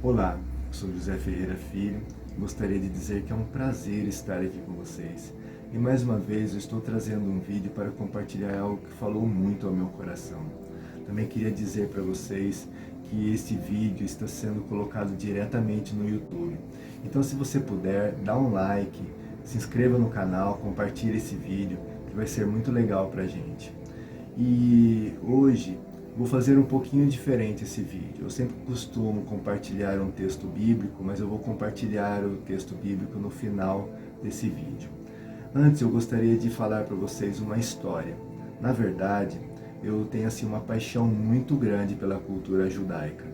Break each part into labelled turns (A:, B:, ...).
A: Olá, eu sou José Ferreira Filho e gostaria de dizer que é um prazer estar aqui com vocês. E mais uma vez eu estou trazendo um vídeo para compartilhar algo que falou muito ao meu coração. Também queria dizer para vocês que este vídeo está sendo colocado diretamente no YouTube. Então se você puder, dá um like, se inscreva no canal, compartilhe esse vídeo, que vai ser muito legal para a gente. E hoje vou fazer um pouquinho diferente esse vídeo. Eu sempre costumo compartilhar um texto bíblico, mas eu vou compartilhar o texto bíblico no final desse vídeo. Antes eu gostaria de falar para vocês uma história. Na verdade, eu tenho assim uma paixão muito grande pela cultura judaica.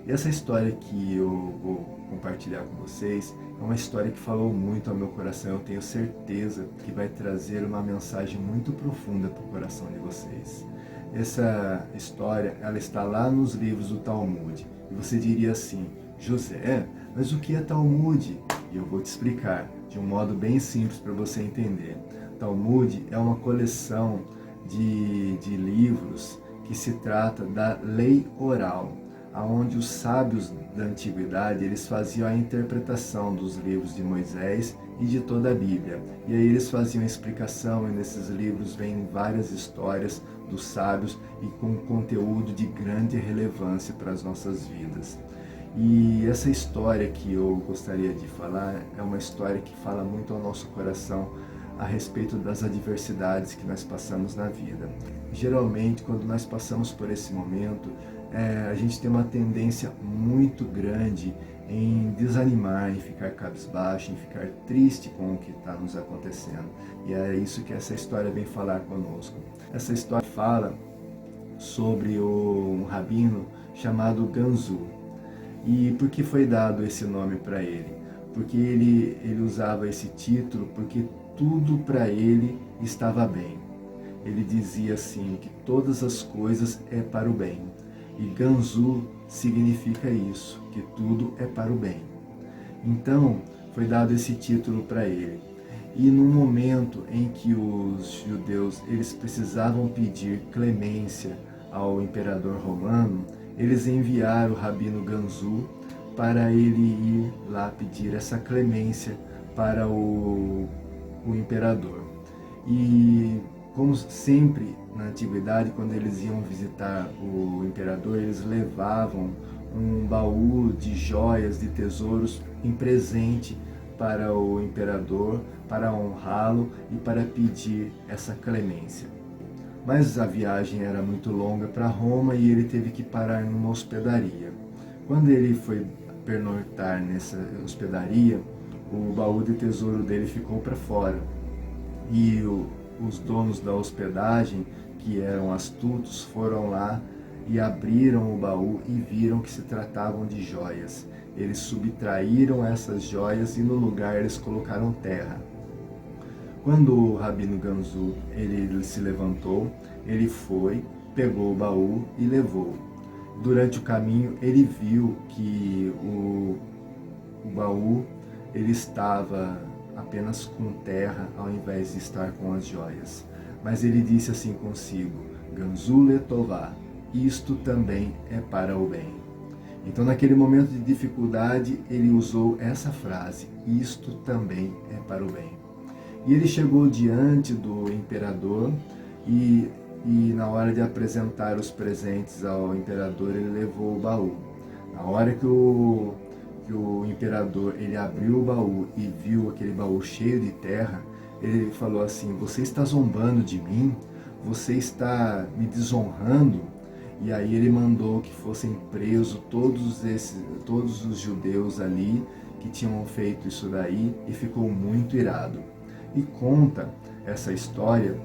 A: E essa história que eu vou compartilhar com vocês é uma história que falou muito ao meu coração. Eu tenho certeza que vai trazer uma mensagem muito profunda para o coração de vocês. Essa história, ela está lá nos livros do Talmud. E você diria assim: José, mas o que é Talmud? E eu vou te explicar de um modo bem simples para você entender. Talmud é uma coleção de livros que se trata da lei oral, onde os sábios da antiguidade eles faziam a interpretação dos livros de Moisés e de toda a Bíblia. E aí eles faziam a explicação, e nesses livros vêm várias histórias dos sábios e com conteúdo de grande relevância para as nossas vidas. E essa história que eu gostaria de falar é uma história que fala muito ao nosso coração a respeito das adversidades que nós passamos na vida. Geralmente, quando nós passamos por esse momento, a gente tem uma tendência muito grande em desanimar, em ficar cabisbaixo, em ficar triste com o que está nos acontecendo. E é isso que essa história vem falar conosco. Essa história fala sobre um rabino chamado Ganzu. E por que foi dado esse nome para ele? Porque ele usava esse título porque tudo para ele estava bem. Ele dizia assim, que todas as coisas é para o bem. E Ganzu significa isso, que tudo é para o bem. Então, foi dado esse título para ele. E no momento em que os judeus eles precisavam pedir clemência ao imperador romano, eles enviaram o rabino Ganzu para ele ir lá pedir essa clemência para o imperador. E como sempre na antiguidade, quando eles iam visitar o imperador, eles levavam um baú de joias, de tesouros em presente para o imperador, para honrá-lo e para pedir essa clemência. Mas a viagem era muito longa para Roma e ele teve que parar numa hospedaria. Quando ele foi pernoitar nessa hospedaria, o baú de tesouro dele ficou para fora. E os donos da hospedagem, que eram astutos, foram lá e abriram o baú e viram que se tratavam de joias. Eles subtraíram essas joias e no lugar eles colocaram terra. Quando o rabino Ganzu ele se levantou, ele foi, pegou o baú e levou. Durante o caminho ele viu que o baú ele estava apenas com terra ao invés de estar com as joias. Mas ele disse assim consigo: Ganzu letová, isto também é para o bem. Então naquele momento de dificuldade ele usou essa frase: isto também é para o bem. E ele chegou diante do imperador e na hora de apresentar os presentes ao imperador, ele levou o baú. Na hora que o imperador ele abriu o baú e viu aquele baú cheio de terra, ele falou assim: você está zombando de mim? Você está me desonrando? E aí ele mandou que fossem presos todos os judeus ali que tinham feito isso daí, e ficou muito irado. E conta essa história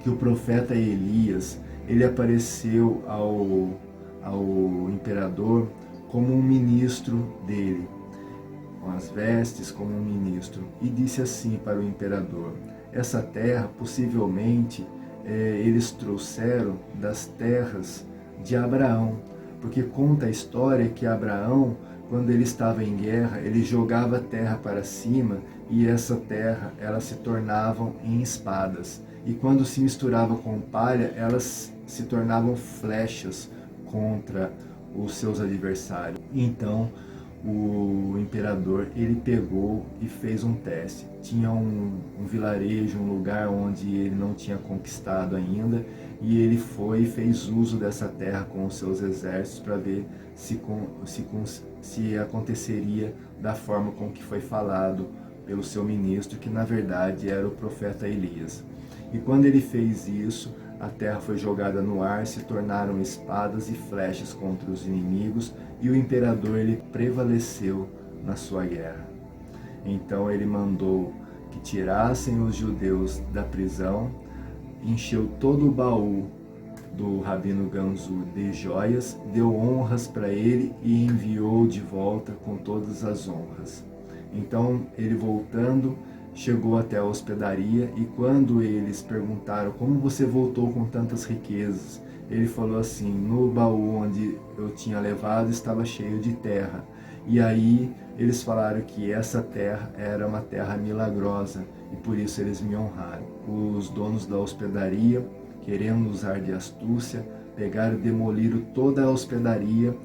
A: que o profeta Elias, ele apareceu ao imperador como um ministro dele, com as vestes como um ministro, e disse assim para o imperador: essa terra possivelmente eles trouxeram das terras de Abraão, porque conta a história que Abraão, quando ele estava em guerra, ele jogava a terra para cima e essa terra, elas se tornavam em espadas. E quando se misturava com palha, elas se tornavam flechas contra os seus adversários. Então, o imperador, ele pegou e fez um teste. Tinha um vilarejo, um lugar onde ele não tinha conquistado ainda, e ele foi e fez uso dessa terra com os seus exércitos para ver se aconteceria da forma com que foi falado pelo seu ministro, que na verdade era o profeta Elias. E quando ele fez isso, a terra foi jogada no ar, se tornaram espadas e flechas contra os inimigos, e o imperador ele prevaleceu na sua guerra. Então ele mandou que tirassem os judeus da prisão, encheu todo o baú do Rabino Ganzur de joias, deu honras para ele e enviou de volta com todas as honras. Então ele, voltando, chegou até a hospedaria, e quando eles perguntaram: como você voltou com tantas riquezas? Ele falou assim: no baú onde eu tinha levado estava cheio de terra. E aí eles falaram que essa terra era uma terra milagrosa, e por isso eles me honraram. Os donos da hospedaria, querendo usar de astúcia, pegaram e demoliram toda a hospedaria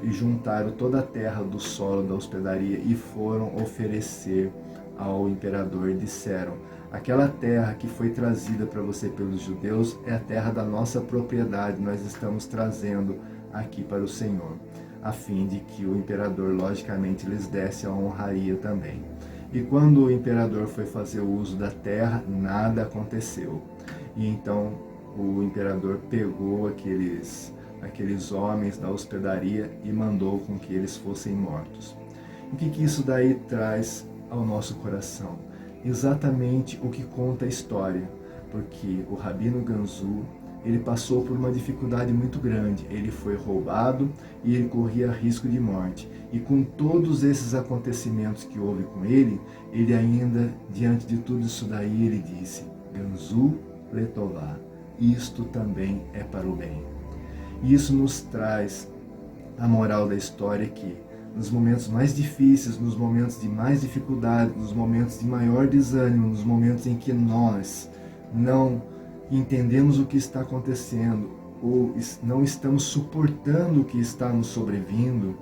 A: e juntaram toda a terra do solo da hospedaria e foram oferecer ao imperador. E disseram: aquela terra que foi trazida para você pelos judeus é a terra da nossa propriedade, nós estamos trazendo aqui para o Senhor, a fim de que o imperador logicamente lhes desse a honraria também. E quando o imperador foi fazer o uso da terra, nada aconteceu. E então o imperador pegou aqueles homens da hospedaria e mandou com que eles fossem mortos. O que isso daí traz ao nosso coração? Exatamente o que conta a história, porque o Rabino Ganzur, ele passou por uma dificuldade muito grande. Ele foi roubado e ele corria risco de morte. E com todos esses acontecimentos que houve com ele ainda, diante de tudo isso daí, ele disse: Ganzur letová, isto também é para o bem. E isso nos traz a moral da história, que nos momentos mais difíceis, nos momentos de mais dificuldade, nos momentos de maior desânimo, nos momentos em que nós não entendemos o que está acontecendo ou não estamos suportando o que está nos sobrevindo,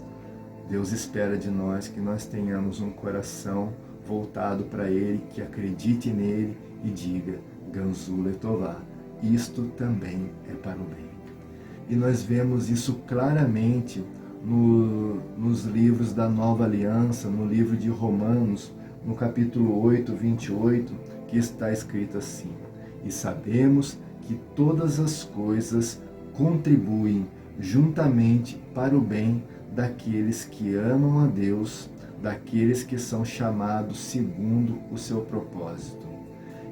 A: Deus espera de nós que nós tenhamos um coração voltado para Ele, que acredite nele e diga: Ganzur letová, isto também é para o bem. E nós vemos isso claramente nos livros da Nova Aliança, no livro de Romanos, no capítulo 8, 28, que está escrito assim: e sabemos que todas as coisas contribuem juntamente para o bem daqueles que amam a Deus, daqueles que são chamados segundo o seu propósito.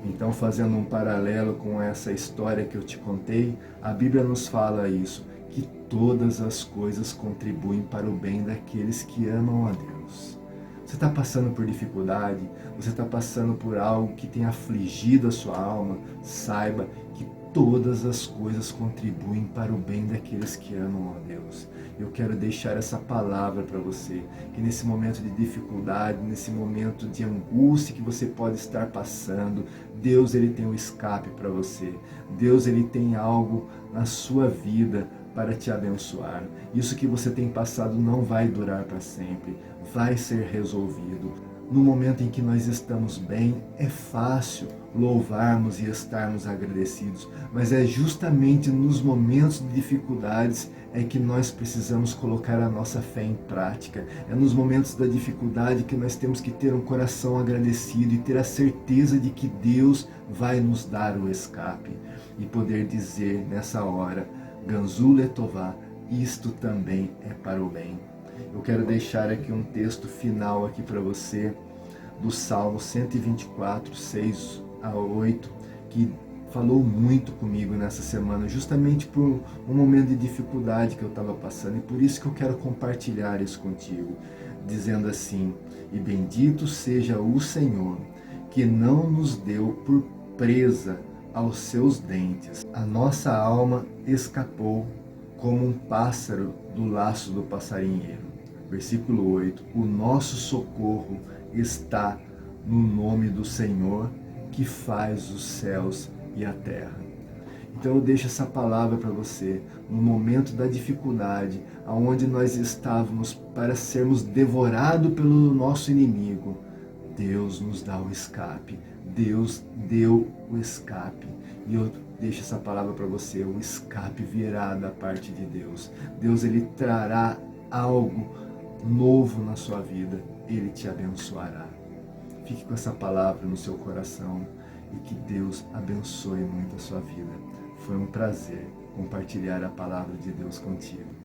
A: Então, fazendo um paralelo com essa história que eu te contei, a Bíblia nos fala isso, que todas as coisas contribuem para o bem daqueles que amam a Deus. Você está passando por dificuldade, você está passando por algo que tem afligido a sua alma, saiba que todas as coisas contribuem para o bem daqueles que amam a Deus. Eu quero deixar essa palavra para você, que nesse momento de dificuldade, nesse momento de angústia que você pode estar passando, Deus ele tem um escape para você. Deus ele tem algo na sua vida para te abençoar. Isso que você tem passado não vai durar para sempre, vai ser resolvido. No momento em que nós estamos bem, é fácil louvarmos e estarmos agradecidos, mas é justamente nos momentos de dificuldades é que nós precisamos colocar a nossa fé em prática. É nos momentos da dificuldade que nós temos que ter um coração agradecido e ter a certeza de que Deus vai nos dar o escape e poder dizer nessa hora: Ganzur letová, isto também é para o bem. Eu quero deixar aqui um texto final aqui para você, do Salmo 124, 6 a 8, que falou muito comigo nessa semana, justamente por um momento de dificuldade que eu estava passando, e por isso que eu quero compartilhar isso contigo, dizendo assim: e bendito seja o Senhor, que não nos deu por presa aos seus dentes. A nossa alma escapou como um pássaro do laço do passarinheiro. Versículo 8, o nosso socorro está no nome do Senhor, que faz os céus e a terra. Então eu deixo essa palavra para você, no momento da dificuldade, aonde nós estávamos para sermos devorados pelo nosso inimigo. Deus nos dá o escape, Deus deu o escape. E eu deixo essa palavra para você, o escape virá da parte de Deus. Deus, Ele trará algo novo na sua vida, Ele te abençoará. Fique com essa palavra no seu coração e que Deus abençoe muito a sua vida. Foi um prazer compartilhar a palavra de Deus contigo.